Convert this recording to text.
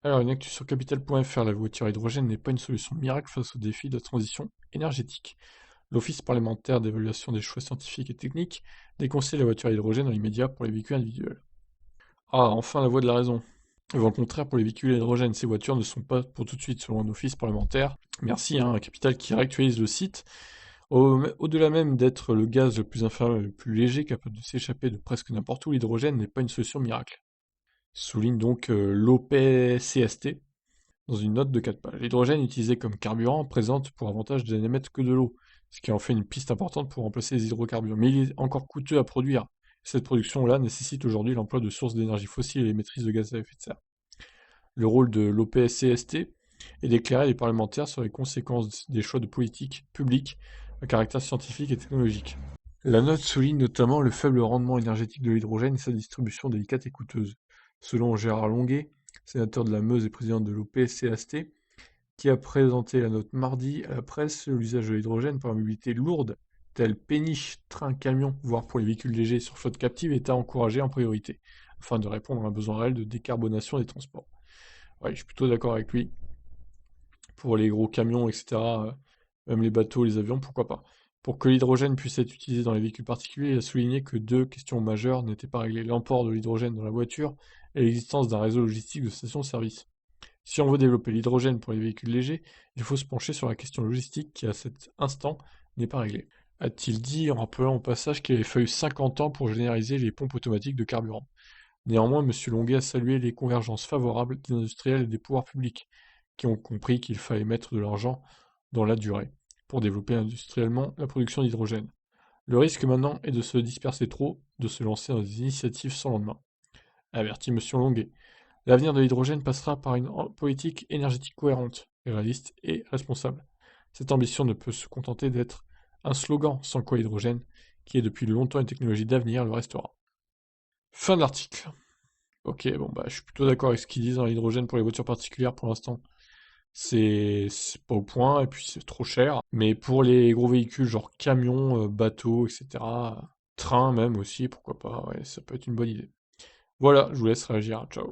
Alors, une actu sur capital.fr, la voiture à hydrogène n'est pas une solution miracle face aux défis de la transition énergétique. L'Office parlementaire d'évaluation des choix scientifiques et techniques déconseille la voiture à hydrogène dans l'immédiat pour les véhicules individuels. Ah, enfin la voix de la raison. Au contraire, pour les véhicules à hydrogène, ces voitures ne sont pas pour tout de suite, selon un office parlementaire. Merci, un Capital qui réactualise le site. Au-delà même d'être le gaz le plus inférieur et le plus léger capable de s'échapper de presque n'importe où, l'hydrogène n'est pas une solution miracle. Souligne donc l'OPCST, dans une note de 4 pages. L'hydrogène utilisé comme carburant présente pour avantage de n'émettre que de l'eau, ce qui en fait une piste importante pour remplacer les hydrocarbures. Mais il est encore coûteux à produire. Cette production-là nécessite aujourd'hui l'emploi de sources d'énergie fossiles et les maîtrises de gaz à effet de serre. Le rôle de l'OPCST est d'éclairer les parlementaires sur les conséquences des choix de politique publique à caractère scientifique et technologique. La note souligne notamment le faible rendement énergétique de l'hydrogène et sa distribution délicate et coûteuse. Selon Gérard Longuet, sénateur de la Meuse et président de l'OPCST, qui a présenté la note mardi à la presse, l'usage de l'hydrogène pour la mobilité lourde, telle péniches, trains, camions, voire pour les véhicules légers sur flotte captive, est à encourager en priorité, afin de répondre à un besoin réel de décarbonation des transports. Ouais, je suis plutôt d'accord avec lui. Pour les gros camions, etc., même les bateaux, les avions, pourquoi pas. Pour que l'hydrogène puisse être utilisé dans les véhicules particuliers, il a souligné que deux questions majeures n'étaient pas réglées: l'import de l'hydrogène dans la voiture et l'existence d'un réseau logistique de stations-service. Si on veut développer l'hydrogène pour les véhicules légers, il faut se pencher sur la question logistique qui, à cet instant, n'est pas réglée. A-t-il dit en rappelant au passage qu'il avait fallu 50 ans pour généraliser les pompes automatiques de carburant. Néanmoins, M. Longuet a salué les convergences favorables des industriels et des pouvoirs publics, qui ont compris qu'il fallait mettre de l'argent dans la durée, pour développer industriellement la production d'hydrogène. Le risque maintenant est de se disperser trop, de se lancer dans des initiatives sans lendemain, avertit M. Longuet. L'avenir de l'hydrogène passera par une politique énergétique cohérente, réaliste et responsable. Cette ambition ne peut se contenter d'être un slogan, sans quoi l'hydrogène, qui est depuis longtemps une technologie d'avenir, le restera. Fin de l'article. Ok, bon bah je suis plutôt d'accord avec ce qu'ils disent dans l'hydrogène pour les voitures particulières pour l'instant. C'est pas au point et puis c'est trop cher. Mais pour les gros véhicules genre camions, bateaux, etc., trains même aussi, pourquoi pas, ouais, ça peut être une bonne idée. Voilà, je vous laisse réagir. Ciao.